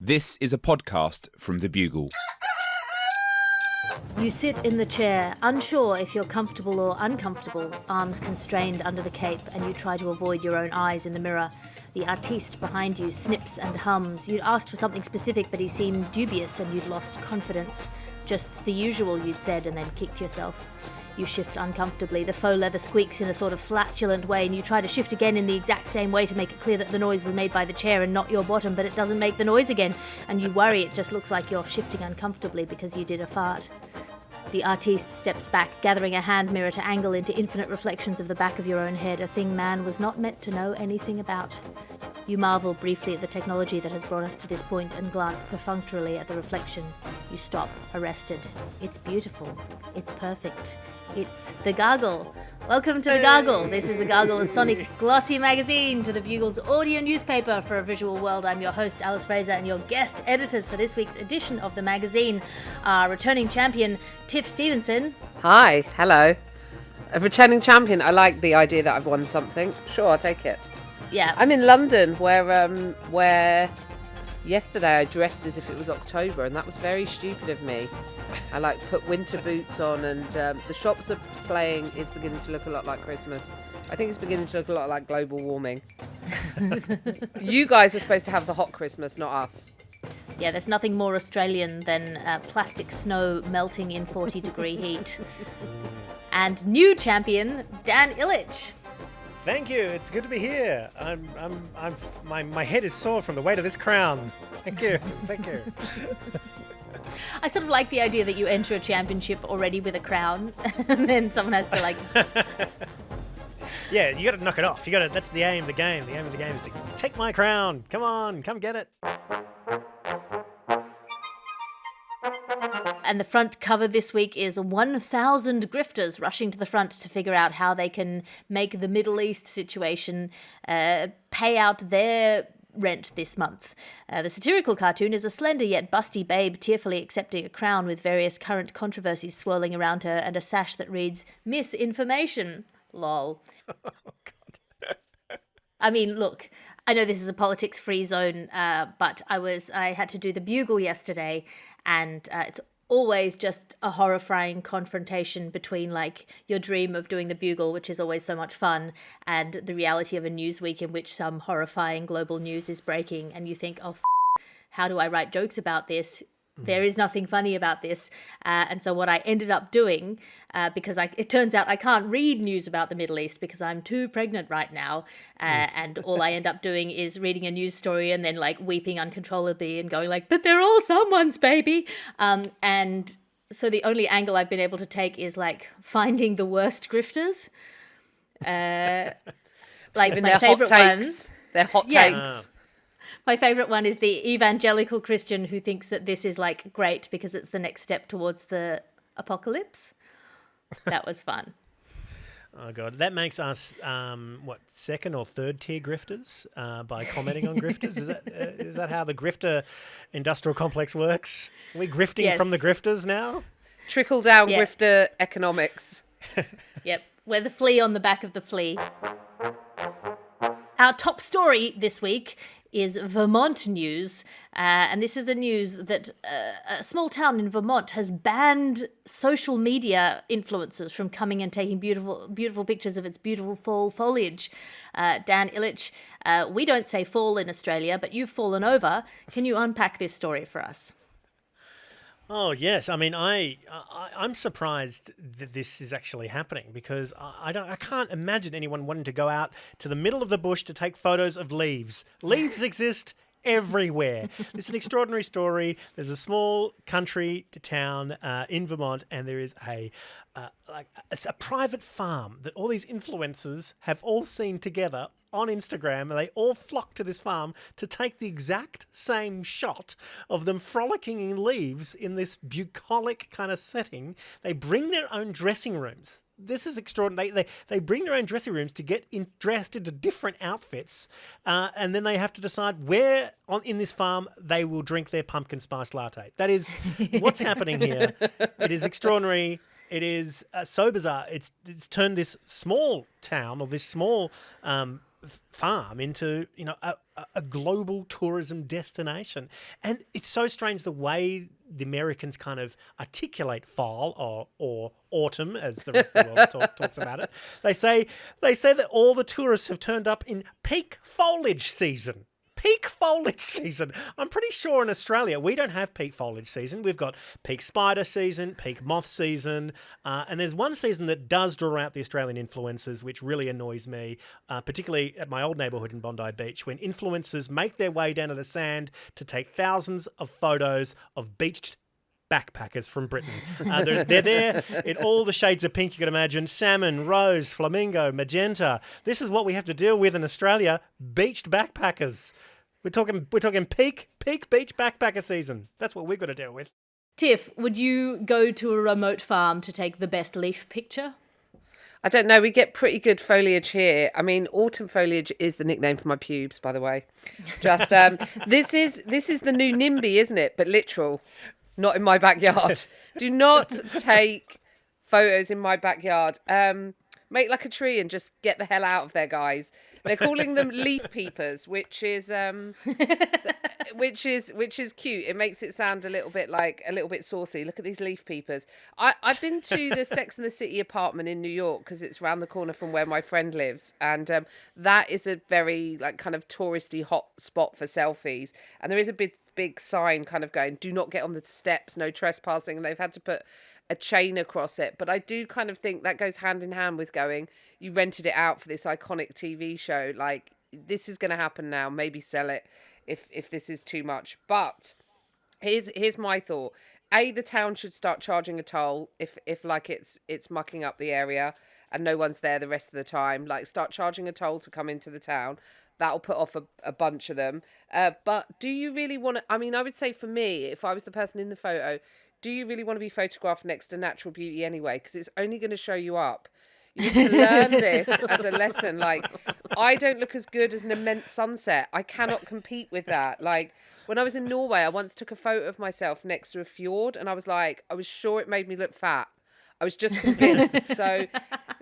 This is a podcast from The Bugle. You sit in the chair, unsure if you're comfortable or uncomfortable, arms constrained under the cape, and you try to avoid your own eyes in the mirror. The artiste behind you snips and hums. You'd asked for something specific, but he seemed dubious and you'd lost confidence. Just the usual, you'd said, and then kicked yourself. You shift uncomfortably. The faux leather squeaks in a sort of flatulent way, and you try to shift again in the exact same way to make it clear that the noise was made by the chair and not your bottom, but it doesn't make the noise again, and you worry it just looks like you're shifting uncomfortably because you did a fart. The artiste steps back, gathering a hand mirror to angle into infinite reflections of the back of your own head, a thing man was not meant to know anything about. You marvel briefly at the technology that has brought us to this point and glance perfunctorily at the reflection. You stop, arrested. It's beautiful. It's perfect. It's the Gargle. Welcome to the Gargle. This is the Gargle, a sonic, glossy magazine to the Bugle's audio newspaper for a visual world. I'm your host, Alice Fraser, and your guest editors for this week's edition of the magazine are returning champion Tiff Stevenson. Hi, hello. A returning champion. I like the idea that I've won something. Sure, I'll take it. Yeah. I'm in London, where yesterday I dressed as if it was October, and that was very stupid of me. I put winter boots on, and the shops are playing is beginning to look a lot like Christmas. I think it's beginning to look a lot like global warming. You guys are supposed to have the hot Christmas, not us. Yeah, there's nothing more Australian than plastic snow melting in 40-degree heat. And new champion, Dan Ilic. Thank you. It's good to be here. My head is sore from the weight of this crown. Thank you. Thank you. I sort of like the idea that you enter a championship already with a crown, and then someone has to Yeah, you got to knock it off. That's the aim of the game. The aim of the game is to take my crown. Come on, come get it. And the front cover this week is 1,000 grifters rushing to the front to figure out how they can make the Middle East situation pay out their rent this month. The satirical cartoon is a slender yet busty babe tearfully accepting a crown with various current controversies swirling around her and a sash that reads, misinformation. Lol. Oh, God. I mean, look, I know this is a politics-free zone, but I had to do the Bugle yesterday, and it's always just a horrifying confrontation between your dream of doing the Bugle, which is always so much fun, and the reality of a news week in which some horrifying global news is breaking, and you think, how do I write jokes about this? There is nothing funny about this. And so what I ended up doing, because it turns out I can't read news about the Middle East because I'm too pregnant right now. And all I end up doing is reading a news story and then weeping uncontrollably and going but they're all someone's baby. And so the only angle I've been able to take is finding the worst grifters. Even my their favorite hot takes. ones. Their hot takes. My favourite one is the evangelical Christian who thinks that this is great because it's the next step towards the apocalypse. That was fun. Oh, God. That makes us, second or third tier grifters by commenting on grifters? Is that how the grifter industrial complex works? Are we grifting from the grifters now? Trickle down grifter economics. Yep. We're the flea on the back of the flea. Our top story this week is Vermont news, and this is the news that a small town in Vermont has banned social media influencers from coming and taking beautiful pictures of its beautiful fall foliage. Dan Ilic, we don't say fall in Australia, but you've fallen over. Can you unpack this story for us? Oh, yes. I mean, I'm surprised that this is actually happening because I can't imagine anyone wanting to go out to the middle of the bush to take photos of leaves. Leaves exist everywhere. This is an extraordinary story. There's a small country town in Vermont, and there is a private farm that all these influencers have all seen together on Instagram, and they all flock to this farm to take the exact same shot of them frolicking in leaves in this bucolic kind of setting. They bring their own dressing rooms. This is extraordinary. They bring their own dressing rooms to get dressed into different outfits, and then they have to decide where in this farm they will drink their pumpkin spice latte. That is what's happening here. It is extraordinary. It is so bizarre. It's turned this small town or this small farm into a global tourism destination. And it's so strange the way the Americans kind of articulate fall or autumn, as the rest of the world talks about it. They say that all the tourists have turned up in peak foliage season. Peak foliage season. I'm pretty sure in Australia we don't have peak foliage season. We've got peak spider season, peak moth season, and there's one season that does draw out the Australian influencers, which really annoys me, particularly at my old neighbourhood in Bondi Beach, when influencers make their way down to the sand to take thousands of photos of beached backpackers from Britain. They're there in all the shades of pink you can imagine: salmon, rose, flamingo, magenta. This is what we have to deal with in Australia: beached backpackers. We're talking peak beach backpacker season. That's what we've got to deal with. Tiff, would you go to a remote farm to take the best leaf picture? I don't know. We get pretty good foliage here. I mean, autumn foliage is the nickname for my pubes, by the way. Just this is the new NIMBY, isn't it? But literal. Not in my backyard. Do not take photos in my backyard. Make like a tree and just get the hell out of there, guys. They're calling them leaf peepers, which is cute. It makes it sound a little bit saucy. Look at these leaf peepers. I've been to the Sex and the City apartment in New York because it's around the corner from where my friend lives, and that is a very kind of touristy hot spot for selfies. And there is a big sign kind of going, "Do not get on the steps, no trespassing," and they've had to put a chain across it. But I do kind of think that goes hand in hand with going, you rented it out for this iconic TV show. Like, this is going to happen now. Maybe sell it if this is too much. But here's my thought. The town should start charging a toll if it's mucking up the area and no one's there the rest of the time. Like, start charging a toll to come into the town. That'll put off a bunch of them. But do you really want to... I mean, I would say for me, if I was the person in the photo, do you really want to be photographed next to natural beauty anyway? Because it's only going to show you up. You need to learn this as a lesson. Like, I don't look as good as an immense sunset. I cannot compete with that. Like, when I was in Norway, I once took a photo of myself next to a fjord, and I was sure it made me look fat. I was just convinced. So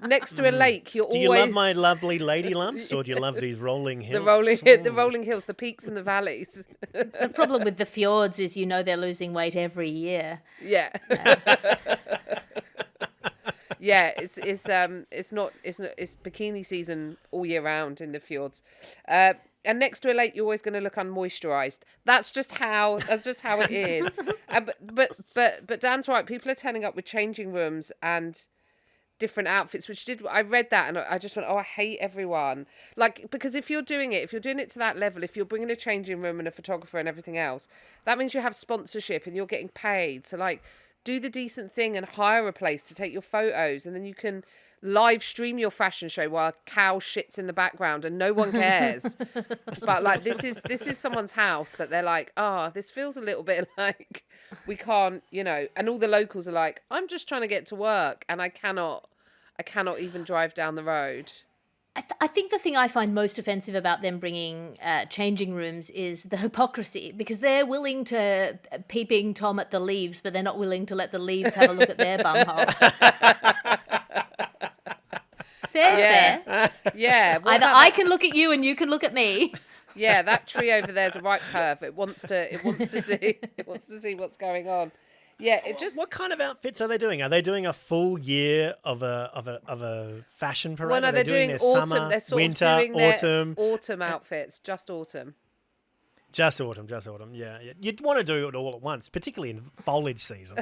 next to a lake, you're always... Do you love my lovely lady lumps, or do you love these rolling hills? The rolling hills, the peaks and the valleys. The problem with the fjords is they're losing weight every year. Yeah. Yeah, it's bikini season all year round in the fjords. And next to a lake, you're always going to look unmoisturised. That's just how it is. But Dan's right. People are turning up with changing rooms and different outfits, I read that and I just went, I hate everyone. Like, because if you're doing it to that level, if you're bringing a changing room and a photographer and everything else, that means you have sponsorship and you're getting paid. So, like, do the decent thing and hire a place to take your photos, and then you can live stream your fashion show while a cow shits in the background and no one cares. But like, this is someone's house that they're like, this feels a little bit like we can't, and all the locals are like, I'm just trying to get to work and I cannot even drive down the road. I think the thing I find most offensive about them bringing changing rooms is the hypocrisy, because they're willing to peeping Tom at the leaves, but they're not willing to let the leaves have a look at their bumhole. Fair. Yeah. Either I can look at you and you can look at me. Yeah, that tree over there's a right perv. It wants to see what's going on. Yeah, it just... What kind of outfits are they doing? Are they doing a full year of a fashion parade? Well, no, they're doing their autumn. Summer, They're sort winter, of doing autumn. Their autumn outfits. Just autumn. Just autumn. Yeah. You'd want to do it all at once, particularly in foliage season.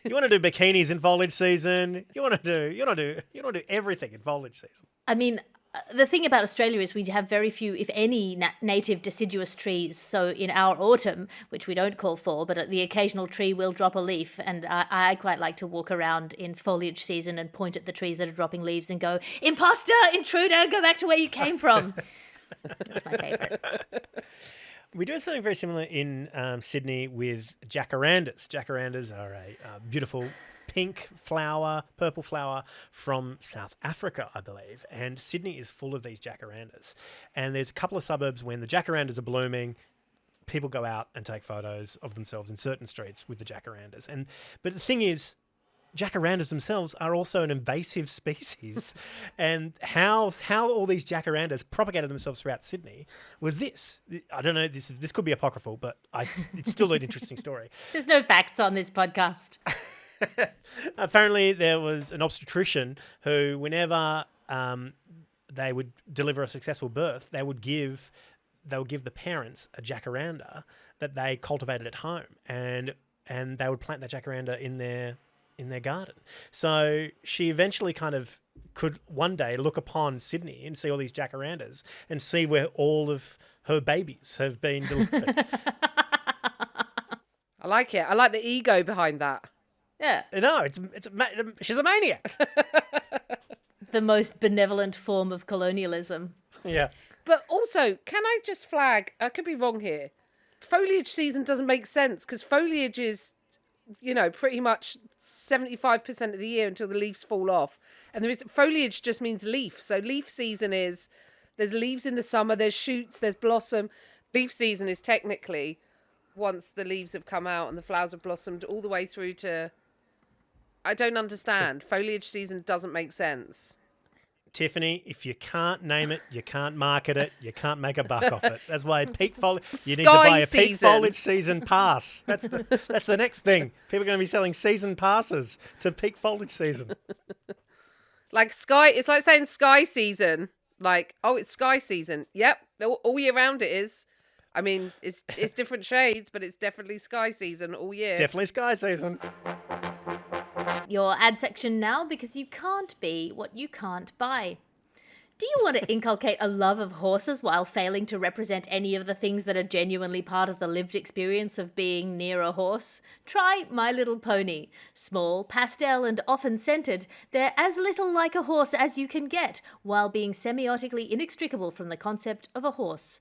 You want to do bikinis in foliage season. You want to do everything in foliage season. I mean, the thing about Australia is we have very few, if any, native deciduous trees. So in our autumn, which we don't call fall, but the occasional tree will drop a leaf. And I quite like to walk around in foliage season and point at the trees that are dropping leaves and go, "Imposter, intruder, go back to where you came from." That's my favourite. We do something very similar in Sydney with jacarandas. Jacarandas are a beautiful pink flower, purple flower from South Africa, I believe. And Sydney is full of these jacarandas. And there's a couple of suburbs when the jacarandas are blooming, people go out and take photos of themselves in certain streets with the jacarandas. But the thing is, jacarandas themselves are also an invasive species. And how all these jacarandas propagated themselves throughout Sydney was this. I don't know, this could be apocryphal, but it's still an interesting story. There's no facts on this podcast. Apparently, there was an obstetrician who, whenever they would deliver a successful birth, they would give the parents a jacaranda that they cultivated at home, and they would plant that jacaranda in their garden. So she eventually kind of could one day look upon Sydney and see all these jacarandas and see where all of her babies have been delivered. I like it. I like the ego behind that. Yeah. No, she's a maniac. The most benevolent form of colonialism. Yeah. But also, can I just flag, I could be wrong here, foliage season doesn't make sense because foliage is, pretty much 75% of the year until the leaves fall off. And foliage just means leaf. So leaf season is, there's leaves in the summer, there's shoots, there's blossom. Leaf season is technically once the leaves have come out and the flowers have blossomed all the way through to, I don't understand. Foliage season doesn't make sense. Tiffany, if you can't name it, you can't market it, you can't make a buck off it. That's why peak foliage. You need to buy a peak foliage season pass. That's the next thing. People are going to be selling season passes to peak foliage season. Like sky, it's like saying sky season. Like, oh, it's sky season. Yep, all year round it is. I mean, it's different shades, but it's definitely sky season all year. Definitely sky season. Your ad section now, because you can't be what you can't buy. Do you want to inculcate a love of horses while failing to represent any of the things that are genuinely part of the lived experience of being near a horse? Try My Little Pony. Small, pastel, and often scented, they're as little like a horse as you can get, while being semiotically inextricable from the concept of a horse.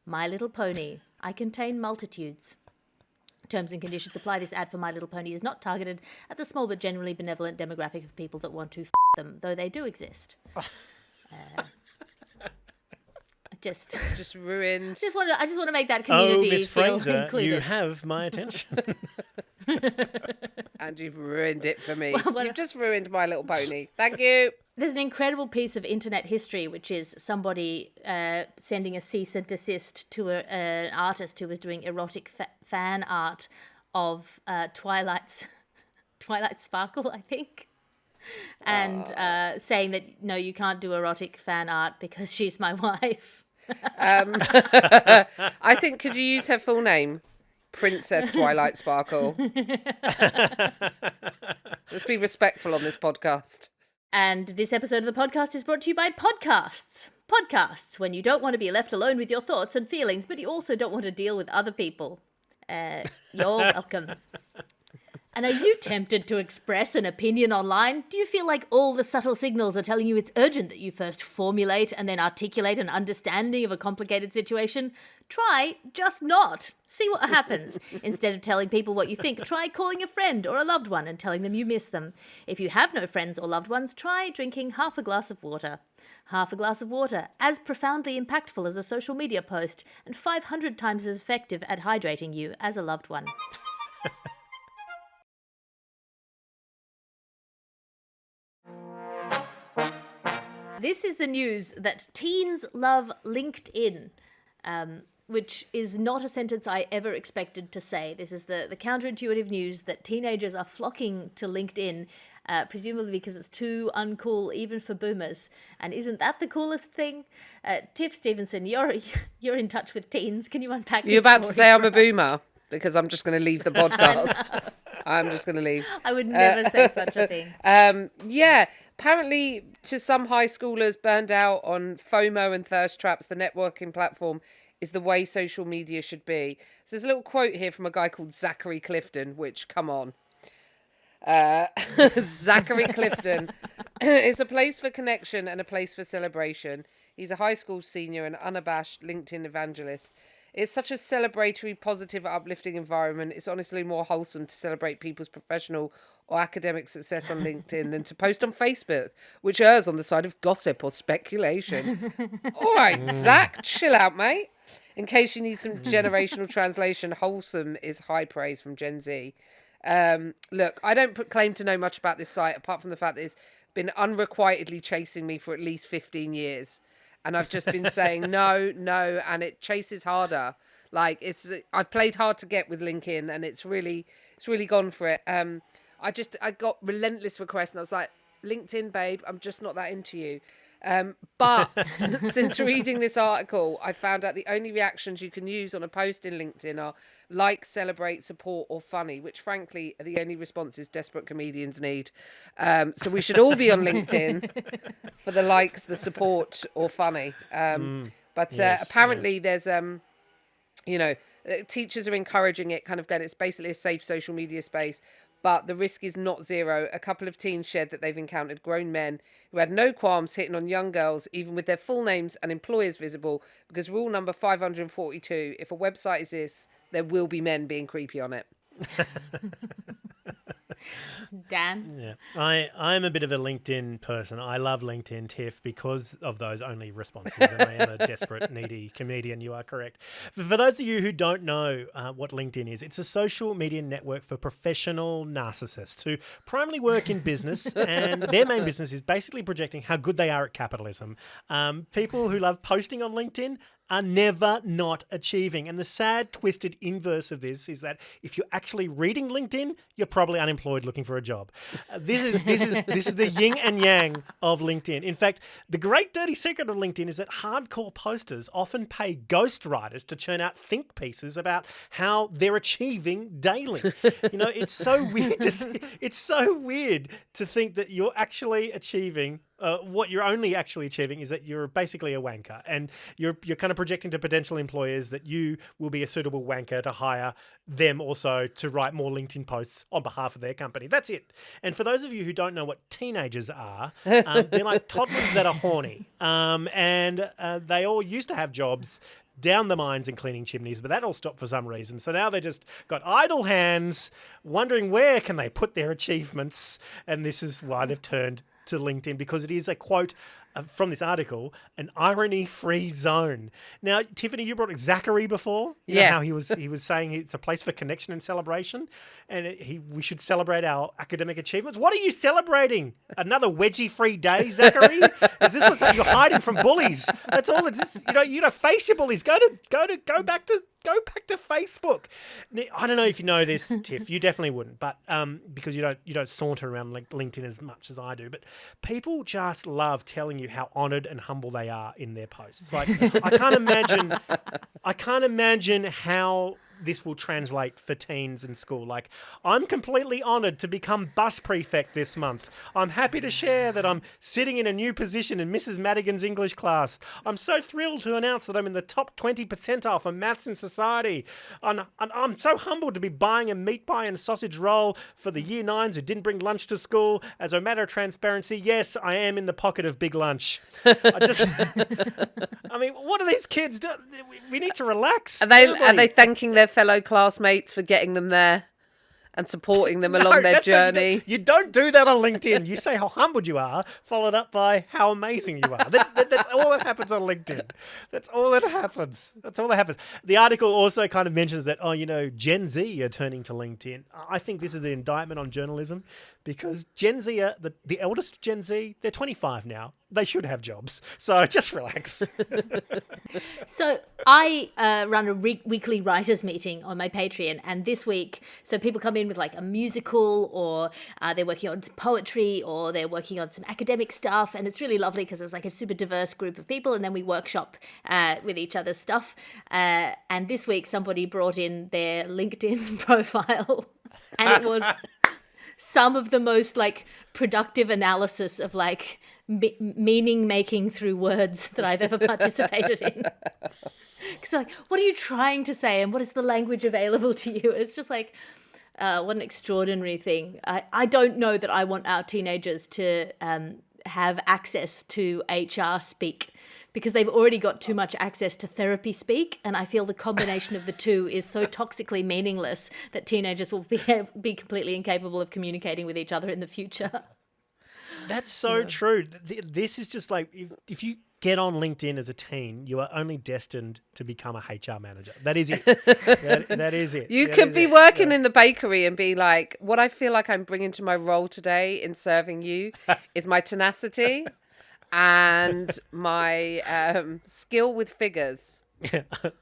My Little Pony. I contain multitudes. Terms and conditions apply. This ad for My Little Pony is not targeted at the small but generally benevolent demographic of people that want to them, though they do exist. Just ruined. I just want to make that community Miss feel Fraser, included. you have my attention. And you've ruined it for me. You've just ruined My Little Pony. Thank you. There's an incredible piece of internet history, which is somebody sending a cease and desist to an artist who was doing erotic fan art of Twilight Sparkle, I think, and saying that, no, you can't do erotic fan art because she's my wife. I think, could you use her full name? Princess Twilight Sparkle. Let's be respectful on this podcast. And this episode of the podcast is brought to you by Podcasts. Podcasts, when you don't want to be left alone with your thoughts and feelings, but you also don't want to deal with other people. You're welcome. And are you tempted to express an opinion online? Do you feel like all the subtle signals are telling you it's urgent that you first formulate and then articulate an understanding of a complicated situation? Try just not. See what happens. Instead of telling people what you think, try calling a friend or a loved one and telling them you miss them. If you have no friends or loved ones, try drinking half a glass of water. Half a glass of water, as profoundly impactful as a social media post, and 500 times as effective at hydrating you as a loved one. This is the news that teens love LinkedIn, which is not a sentence I ever expected to say. This is the counterintuitive news that teenagers are flocking to LinkedIn, presumably because it's too uncool even for boomers. And isn't that the coolest thing? Tiff Stevenson, you're in touch with teens. Can you unpack this? You're about to say I'm a us? boomer because I'm just going to leave the podcast. I'm just going to leave. I would never say such a thing. Yeah. Apparently, to some high schoolers burned out on FOMO and thirst traps, the networking platform is the way social media should be. So there's a little quote here from a guy called Zachary Clifton, which, come on. Zachary Clifton. It's a place for connection and a place for celebration. He's a high school senior and unabashed LinkedIn evangelist. It's such a celebratory, positive, uplifting environment. It's honestly more wholesome to celebrate people's professional or academic success on LinkedIn than to post on Facebook, which errs on the side of gossip or speculation. All right, Zach, chill out, mate. In case you need some generational translation, wholesome is high praise from Gen Z. Look, I don't claim to know much about this site, apart from the fact that it's been unrequitedly chasing me for at least 15 years. And I've just been saying no, and it chases harder. Like I've played hard to get with LinkedIn, and it's really gone for it. I got relentless requests, and I was like, LinkedIn, babe, I'm just not that into you. But since reading this article, I found out the only reactions you can use on a post in LinkedIn are like, celebrate, support, or funny, which frankly are the only responses desperate comedians need. So we should all be on LinkedIn for the likes, the support, or funny. Apparently there's, teachers are encouraging it, kind of going, it's basically a safe social media space. But the risk is not zero. A couple of teens shared that they've encountered grown men who had no qualms hitting on young girls, even with their full names and employers visible, because rule number 542, if a website exists, there will be men being creepy on it. Dan? Yeah, I'm a bit of a LinkedIn person. I love LinkedIn, Tiff, because of those only responses. And I am a desperate, needy comedian. You are correct. For those of you who don't know what LinkedIn is, it's a social media network for professional narcissists who primarily work in business, and their main business is basically projecting how good they are at capitalism. People who love posting on LinkedIn are never not achieving. And the sad, twisted inverse of this is that if you're actually reading LinkedIn, you're probably unemployed looking for a job. This is the yin and yang of LinkedIn. In fact, the great dirty secret of LinkedIn is that hardcore posters often pay ghostwriters to churn out think pieces about how they're achieving daily. It's so weird. It's so weird to think that you're actually achieving. What you're only actually achieving is that you're basically a wanker, and you're kind of projecting to potential employers that you will be a suitable wanker to hire them also to write more LinkedIn posts on behalf of their company. That's it. And for those of you who don't know what teenagers are, they're like toddlers that are horny, and they all used to have jobs down the mines and cleaning chimneys, but that all stopped for some reason. So now they just got idle hands, wondering where can they put their achievements, and this is why they've turned to LinkedIn, because it is a quote from this article, an irony-free zone. Now, Tiffany, you brought up Zachary before. You know how he was saying it's a place for connection and celebration, and we should celebrate our academic achievements. What are you celebrating? Another wedgie-free day, Zachary? Is this what you're hiding from bullies? That's all. It's just, you know, face your bullies. Go back to Facebook. I don't know if you know this, Tiff. You definitely wouldn't, but because you don't saunter around LinkedIn as much as I do. But people just love telling you how honoured and humble they are in their posts. Like I can't imagine how this will translate for teens in school. Like, I'm completely honoured to become bus prefect this month. I'm happy to share that I'm sitting in a new position in Mrs. Madigan's English class. I'm so thrilled to announce that I'm in the top 20 percentile for maths and society. And I'm so humbled to be buying a meat pie and a sausage roll for the year 9s who didn't bring lunch to school. As a matter of transparency, yes, I am in the pocket of big lunch. I mean, what are these kids doing? We need to relax. Are they thanking their fellow classmates for getting them there and supporting them along their journey? You don't do that on LinkedIn. You say how humbled you are, followed up by how amazing you are. That's all that happens on LinkedIn. That's all that happens. The article also kind of mentions that, Gen Z are turning to LinkedIn. I think this is an indictment on journalism, because Gen Z are the eldest Gen Z, they're 25 now. They should have jobs. So just relax. So I run a weekly writers meeting on my Patreon, and this week, so people come in with like a musical, or they're working on some poetry, or they're working on some academic stuff, and it's really lovely because it's like a super diverse group of people, and then we workshop with each other's stuff. And this week somebody brought in their LinkedIn profile, and it was some of the most like productive analysis of like meaning making through words that I've ever participated in. Because like, what are you trying to say, and what is the language available to you? It's just like, what an extraordinary thing. I don't know that I want our teenagers to have access to HR speak, because they've already got too much access to therapy speak, and I feel the combination of the two is so toxically meaningless that teenagers will be completely incapable of communicating with each other in the future. That's so true. This is just like, if you get on LinkedIn as a teen, you are only destined to become a HR manager. That is it. that is it. You That could is be it. working in the bakery and be like, what I feel like I'm bringing to my role today in serving you is my tenacity and my skill with figures.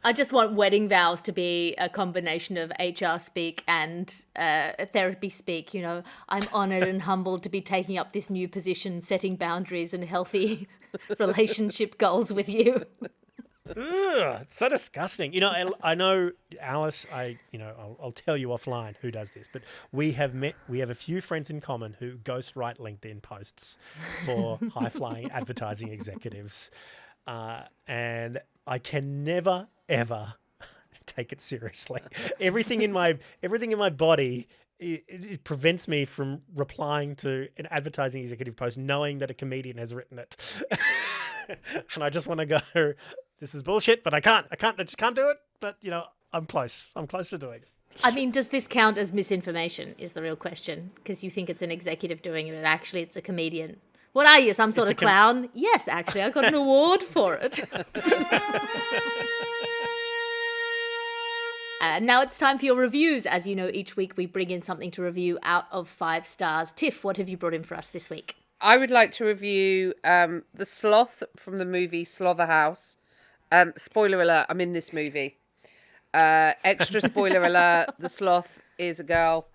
I just want wedding vows to be a combination of HR speak and therapy speak. You know, I'm honoured and humbled to be taking up this new position, setting boundaries and healthy relationship goals with you. Ugh, it's so disgusting. You know, I know, Alice, I'll tell you offline who does this, but we have a few friends in common who ghostwrite LinkedIn posts for high-flying advertising executives. And I can never, ever take it seriously. Everything in my body, it prevents me from replying to an advertising executive post knowing that a comedian has written it. And I just want to go, this is bullshit, but I just can't do it. But, you know, I'm close to doing it. I mean, does this count as misinformation is the real question? Because you think it's an executive doing it, and actually it's a comedian. What are you, some sort of clown? Yes, actually, I got an award for it. Now it's time for your reviews. As you know, each week we bring in something to review out of 5 stars. Tiff, what have you brought in for us this week? I would like to review the sloth from the movie Slaughterhouse. Spoiler alert, I'm in this movie. Extra spoiler alert, the sloth is a girl.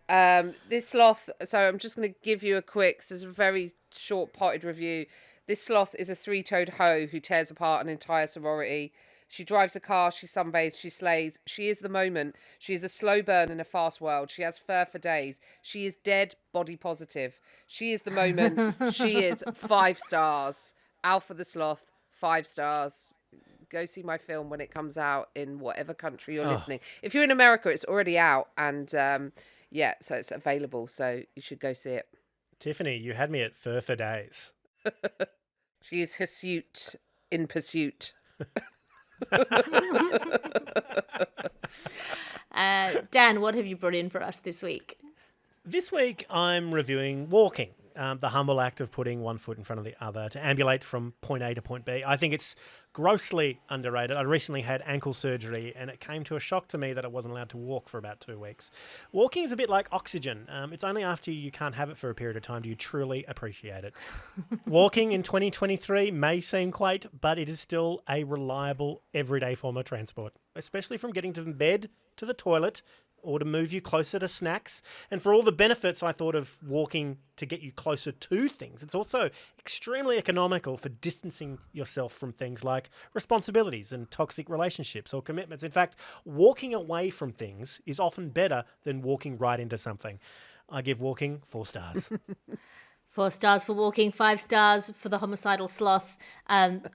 This sloth, so I'm just going to give you this is a very short-potted review. This sloth is a 3-toed hoe who tears apart an entire sorority. She drives a car, she sunbathes, she slays. She is the moment. She is a slow burn in a fast world. She has fur for days. She is dead, body positive. She is the moment. She is 5 stars. Alpha the Sloth, 5 stars. Go see my film when it comes out in whatever country you're listening. If you're in America, it's already out. And so it's available. So you should go see it. Tiffany, you had me at fur for days. She is hirsute in pursuit. Dan, what have you brought in for us this week? This week I'm reviewing walking, the humble act of putting one foot in front of the other to ambulate from point A to point B. I think it's grossly underrated. I recently had ankle surgery and it came to a shock to me that I wasn't allowed to walk for about 2 weeks. Walking is a bit like oxygen. It's only after you can't have it for a period of time do you truly appreciate it. Walking in 2023 may seem quaint, but it is still a reliable everyday form of transport, especially from getting to the bed to the toilet or to move you closer to snacks. And for all the benefits I thought of walking to get you closer to things, it's also extremely economical for distancing yourself from things like responsibilities and toxic relationships or commitments. In fact, walking away from things is often better than walking right into something. I give walking 4 stars. 4 stars for walking, 5 stars for the homicidal sloth.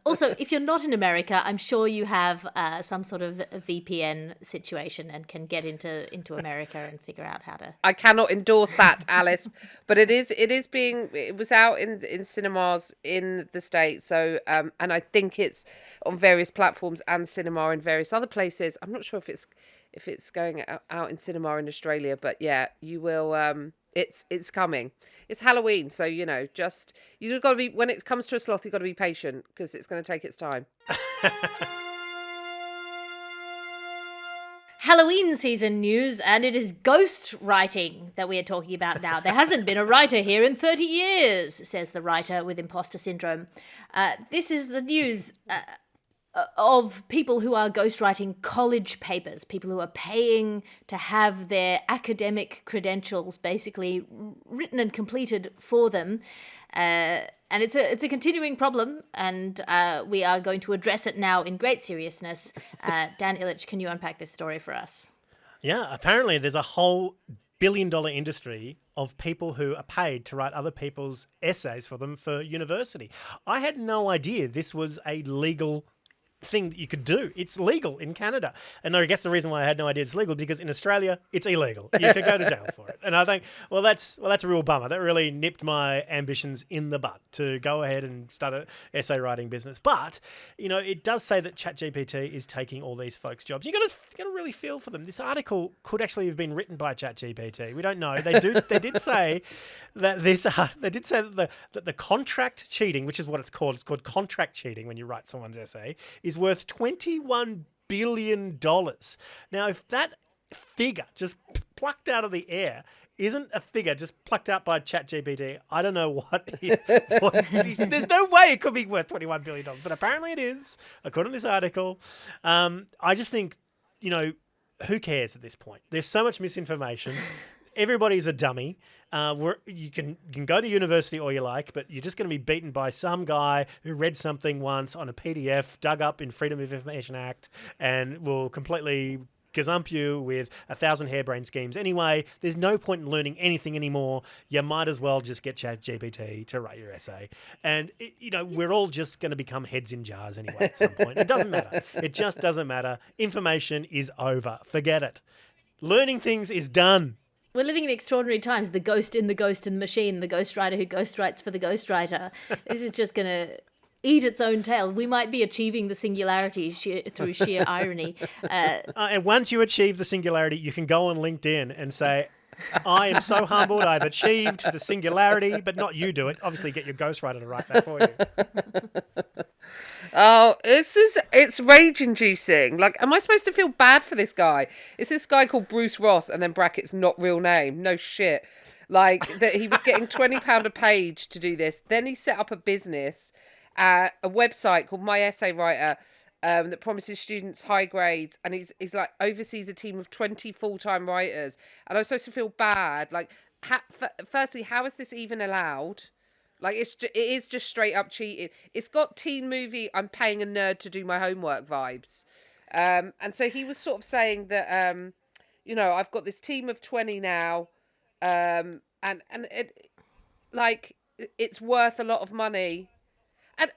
Also, if you're not in America, I'm sure you have some sort of a VPN situation and can get into America and figure out how to. I cannot endorse that, Alice, but it was out in cinemas in the States. So, and I think it's on various platforms and cinema in various other places. I'm not sure if it's going out in cinema in Australia, but yeah, you will. It's coming. It's Halloween, so you've got to be, when it comes to a sloth, you've got to be patient because it's going to take its time. Halloween season news, and it is ghost writing that we are talking about now. There hasn't been a writer here in 30 years, says the writer with imposter syndrome. This is the news of people who are ghostwriting college papers, people who are paying to have their academic credentials basically written and completed for them. And it's a continuing problem, and we are going to address it now in great seriousness. Dan Ilic, can you unpack this story for us? Yeah, apparently there's a whole billion-dollar industry of people who are paid to write other people's essays for them for university. I had no idea this was a legal thing that you could do. It's legal in Canada. And I guess the reason why I had no idea it's legal because in Australia it's illegal. You could go to jail for it. And I think, well, that's a real bummer. That really nipped my ambitions in the butt to go ahead and start an essay writing business. But, it does say that ChatGPT is taking all these folks' jobs. You got to really feel for them. This article could actually have been written by ChatGPT. We don't know. They did say that that the contract cheating, which is what it's called contract cheating when you write someone's essay, is worth $21 billion. Now, if that figure just plucked out of the air isn't a figure just plucked out by ChatGPT, I don't know what there's no way it could be worth $21 billion, but apparently it is, according to this article. I just think, who cares at this point? There's so much misinformation. Everybody's a dummy. You can go to university all you like, but you're just going to be beaten by some guy who read something once on a PDF dug up in Freedom of Information Act and will completely gazump you with 1,000 harebrained schemes. Anyway, there's no point in learning anything anymore. You might as well just get ChatGPT to write your essay. And, we're all just going to become heads in jars anyway at some point. It doesn't matter. It just doesn't matter. Information is over. Forget it. Learning things is done. We're living in extraordinary times. The ghost in the ghost and machine, the ghostwriter who ghostwrites for the ghostwriter. This is just going to eat its own tail. We might be achieving the singularity through sheer irony. And once you achieve the singularity, you can go on LinkedIn and say, I am so humbled, I've achieved the singularity, but not you do it. Obviously, get your ghostwriter to write that for you. Oh, it's rage-inducing. Like, am I supposed to feel bad for this guy? It's this guy called Bruce Ross, and then brackets, not real name. No shit. Like, that he was getting £20 a page to do this. Then he set up a business, a website called My Essay Writer, that promises students high grades, and he's like oversees a team of 20 full-time writers. And I was supposed to feel bad. Like, firstly, how is this even allowed? Like, it is just straight up cheating. It's got teen movie, I'm paying a nerd to do my homework vibes. And so he was sort of saying that, I've got this team of 20 now, and it, like, it's worth a lot of money. And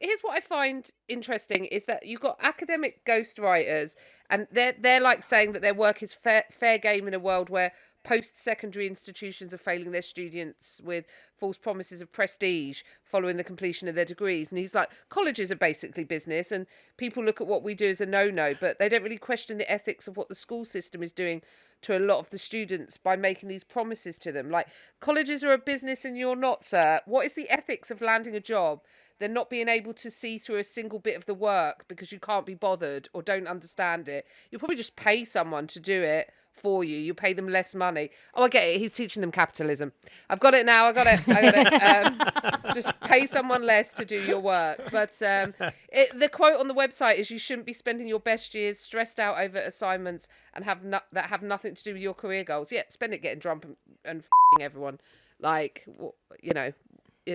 here's what I find interesting is that you've got academic ghostwriters, and they're like saying that their work is fair game in a world where post-secondary institutions are failing their students with false promises of prestige following the completion of their degrees. And he's like, colleges are basically business, and people look at what we do as a no-no, but they don't really question the ethics of what the school system is doing to a lot of the students by making these promises to them. Like, colleges are a business and you're not, sir. What is the ethics of landing a job, then not being able to see through a single bit of the work because you can't be bothered or don't understand it? You'll probably just pay someone to do it for you. You pay them less money. Oh, I get it. He's teaching them capitalism. I've got it now. I got it. Just pay someone less to do your work. But the quote on the website is, you shouldn't be spending your best years stressed out over assignments and that have nothing to do with your career goals. Yeah, spend it getting drunk and f***ing everyone. Like,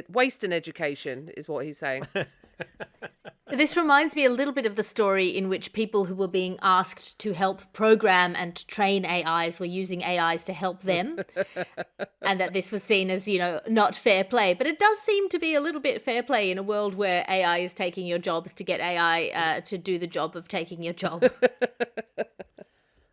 waste in education is what he's saying. This reminds me a little bit of the story in which people who were being asked to help program and train AIs were using AIs to help them, and that this was seen as, not fair play. But it does seem to be a little bit fair play in a world where AI is taking your jobs to get AI to do the job of taking your job.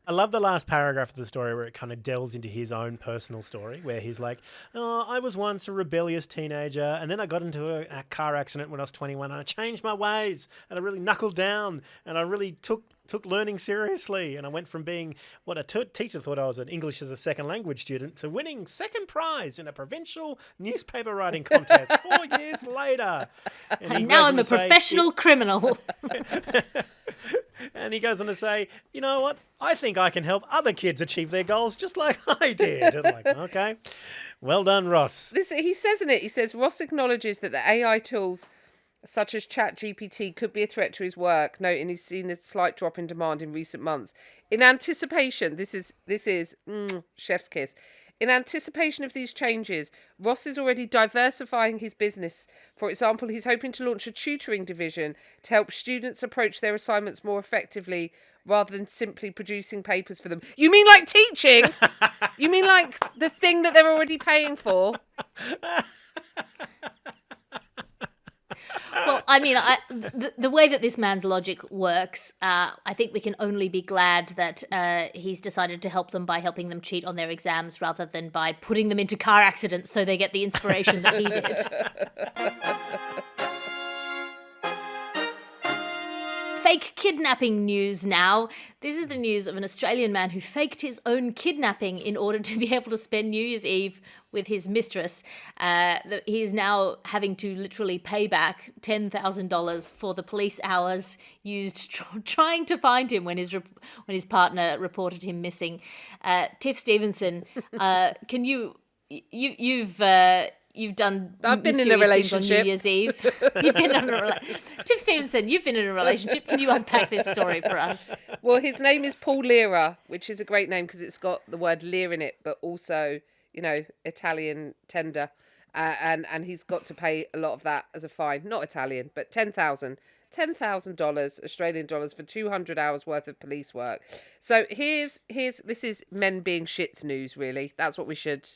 I love the last paragraph of the story where it kind of delves into his own personal story, where he's like, oh, I was once a rebellious teenager, and then I got into a car accident when I was 21, and I changed my ways, and I really knuckled down, and I really took learning seriously, and I went from being what a teacher thought I was an English as a second language student to winning second prize in a provincial newspaper writing contest 4 years later. And now I'm a professional criminal. And he goes on to say, you know what? I think I can help other kids achieve their goals just like I did. And like, okay, well done, Ross. He says in it, he says, Ross acknowledges that the AI tools such as ChatGPT could be a threat to his work, noting he's seen a slight drop in demand in recent months. In anticipation, this is chef's kiss. In anticipation of these changes, Ross is already diversifying his business. For example, he's hoping to launch a tutoring division to help students approach their assignments more effectively rather than simply producing papers for them. You mean like teaching? You mean like the thing that they're already paying for? Well, I mean, the way that this man's logic works, I think we can only be glad that he's decided to help them by helping them cheat on their exams rather than by putting them into car accidents so they get the inspiration that he did. Fake kidnapping news now. This is the news of an Australian man who faked his own kidnapping in order to be able to spend New Year's Eve with his mistress. He is now having to literally pay back $10,000 for the police hours used trying to find him when his partner reported him missing. Tiff Stevenson, can you've done. I've been in a relationship on New Year's Eve. You've been in a Tiff Stevenson, you've been in a relationship. Can you unpack this story for us? Well, his name is Paul Lira, which is a great name because it's got the word Lear in it, but also, Italian tender. And he's got to pay a lot of that as a fine. Not Italian, but $10,000 Australian dollars for 200 hours worth of police work. So this is men being shits news, really. That's what we should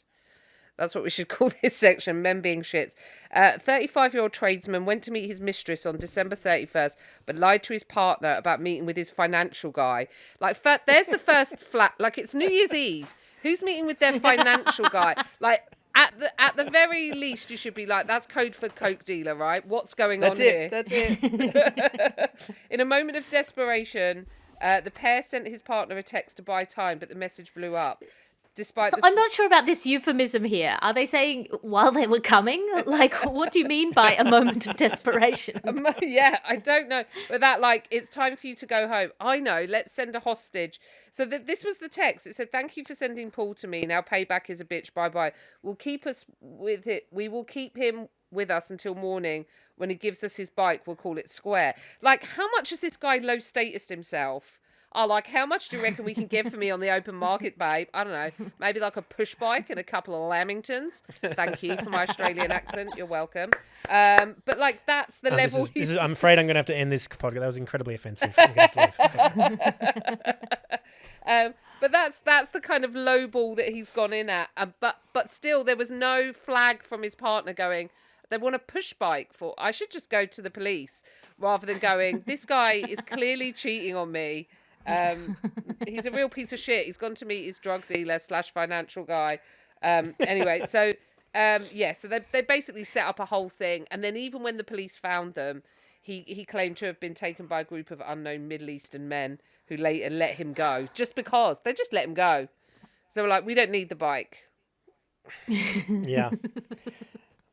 call this section, men being shits. 35-year-old tradesman went to meet his mistress on December 31st, but lied to his partner about meeting with his financial guy. Like, there's the first flat. Like, it's New Year's Eve. Who's meeting with their financial guy? Like, at the very least, you should be like, that's code for coke dealer, right? What's going on here? That's it. In a moment of desperation, the pair sent his partner a text to buy time, but the message blew up. I'm not sure about this euphemism here. Are they saying while they were coming? Like, what do you mean by a moment of desperation? Yeah, I don't know. But that, like, it's time for you to go home. I know, let's send a hostage. So this was the text. It said, thank you for sending Paul to me. Now payback is a bitch. Bye-bye. We will keep him with us until morning. When he gives us his bike, we'll call it square. Like, how much has this guy low status himself? Oh, like, how much do you reckon we can get for me on the open market, babe? I don't know. Maybe like a push bike and a couple of Lamingtons. Thank you for my Australian accent. You're welcome. But, like, that's the level I'm afraid I'm going to have to end this podcast. That was incredibly offensive. I'm gonna have to leave. But that's the kind of low ball that he's gone in at. But still, there was no flag from his partner going, they want a push bike for... I should just go to the police rather than going, this guy is clearly cheating on me. He's a real piece of shit. He's gone to meet his drug dealer / financial guy. Anyway, so they basically set up a whole thing, and then even when the police found them, he claimed to have been taken by a group of unknown Middle Eastern men who later let him go just because they just let him go. So we're like, we don't need the bike. Yeah.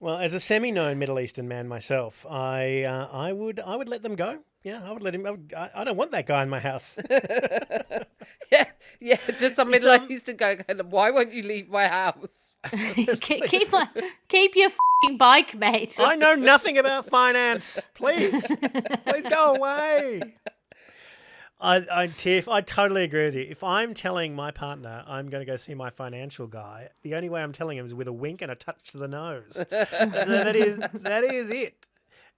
Well, as a semi-known Middle Eastern man myself, I would let them go. Yeah, I would let him. I don't want that guy in my house. yeah. Just some Middle Eastern guy going, why won't you leave my house? keep your f***ing bike, mate. I know nothing about finance. Please go away. Tiff, I totally agree with you. If I'm telling my partner I'm going to go see my financial guy, the only way I'm telling him is with a wink and a touch to the nose. So that is it.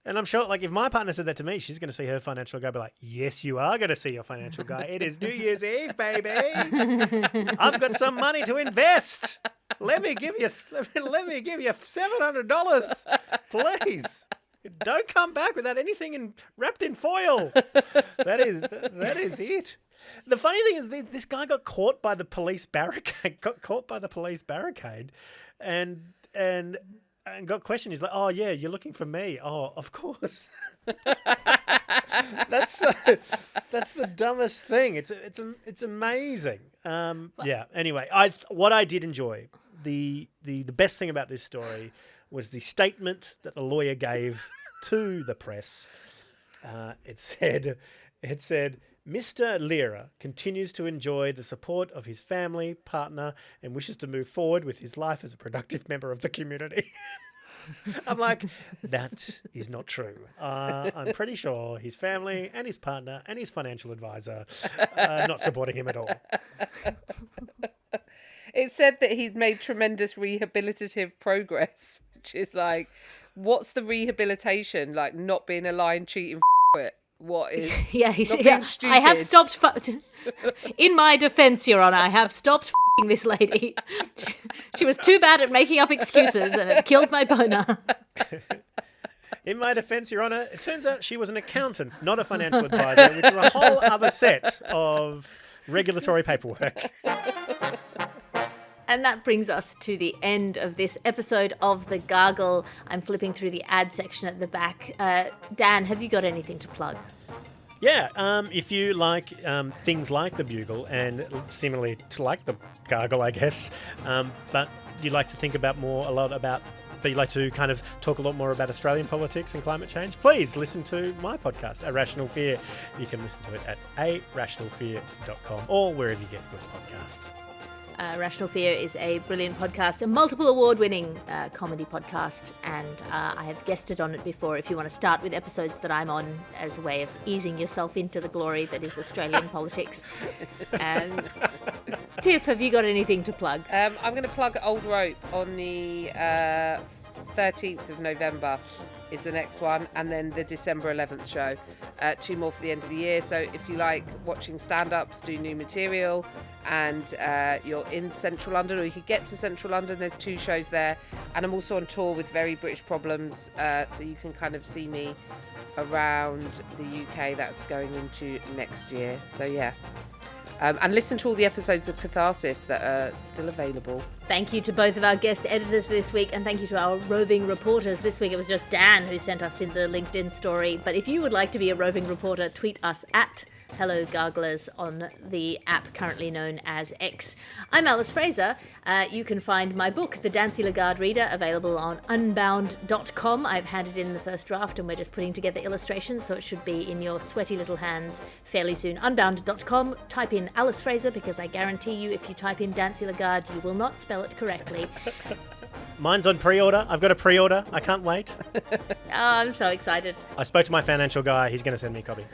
And I'm sure, like, if my partner said that to me, she's going to see her financial guy, be like, yes, you are going to see your financial guy. It is New Year's Eve, baby. I've got some money to invest. Let me give you $700, please. Don't come back without anything wrapped in foil. That is it. The funny thing is, this guy got caught by the police barricade. And got questioned. He's like, "Oh yeah, you're looking for me." Oh, of course. That's the dumbest thing. It's amazing. Yeah. Anyway, what I did enjoy, the best thing about this story was the statement that the lawyer gave to the press. It said, Mr. Lira continues to enjoy the support of his family, partner, and wishes to move forward with his life as a productive member of the community. I'm like, that is not true. I'm pretty sure his family and his partner and his financial advisor are not supporting him at all. It said that he'd made tremendous rehabilitative progress, which is like, what's the rehabilitation? Like not being a lying, cheating it. What is? Yeah, I have stopped. In my defence, Your Honour, I have stopped this lady. She was too bad at making up excuses, and it killed my boner. In my defence, Your Honour, it turns out she was an accountant, not a financial advisor, which is a whole other set of regulatory paperwork. And that brings us to the end of this episode of The Gargle. I'm flipping through the ad section at the back. Dan, have you got anything to plug? Yeah, if you like things like the Bugle and similarly to like the Gargle, I guess, but you'd like to think about but you'd like to kind of talk a lot more about Australian politics and climate change, please listen to my podcast, A Rational Fear. You can listen to it at arationalfear.com or wherever you get good podcasts. Rational Fear is a brilliant podcast, a multiple award-winning comedy podcast, and I have guested on it before. If you want to start with episodes that I'm on as a way of easing yourself into the glory that is Australian politics. Tiff, have you got anything to plug? I'm going to plug Old Rope on the 13th of November is the next one, and then the December 11th show. 2 more for the end of the year. So if you like watching stand-ups, do new material, and you're in Central London, or you could get to Central London, there's 2 shows there. And I'm also on tour with Very British Problems, so you can kind of see me around the UK. That's going into next year. So yeah. And listen to all the episodes of Catharsis that are still available. Thank you to both of our guest editors for this week, and thank you to our roving reporters. This week it was just Dan who sent us in the LinkedIn story. But if you would like to be a roving reporter, tweet us at Hello Garglers on the app currently known as X. I'm Alice Fraser. You can find my book, The Dancy Lagarde Reader, available on unbound.com. I've handed in the first draft and we're just putting together illustrations, so it should be in your sweaty little hands fairly soon. Unbound.com. Type in Alice Fraser, because I guarantee you if you type in Dancy Lagarde, you will not spell it correctly. Mine's on pre-order. I've got a pre-order. I can't wait. Oh, I'm so excited. I spoke to my financial guy. He's going to send me a copy.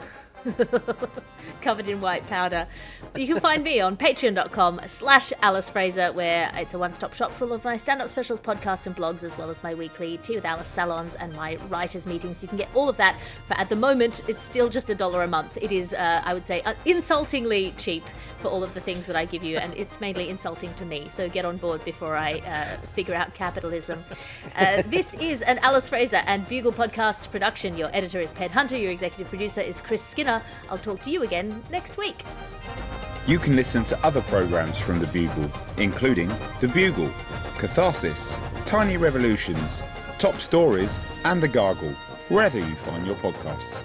Covered in white powder. You can find me on patreon.com/Alice Fraser, where it's a one-stop shop full of my stand-up specials, podcasts and blogs, as well as my weekly Tea with Alice salons and my writers meetings. You can get all of that for, at the moment, it's still just $1 a month. It is, I would say, insultingly cheap for all of the things that I give you, and it's mainly insulting to me, so get on board before I figure out capitalism. This is an Alice Fraser and Bugle podcast production. Your editor is Ped Hunter, your executive producer is Chris Skinner. I'll talk to you again next week. You can listen to other programmes from The Bugle, including The Bugle, Catharsis, Tiny Revolutions, Top Stories and The Gargle, wherever you find your podcasts.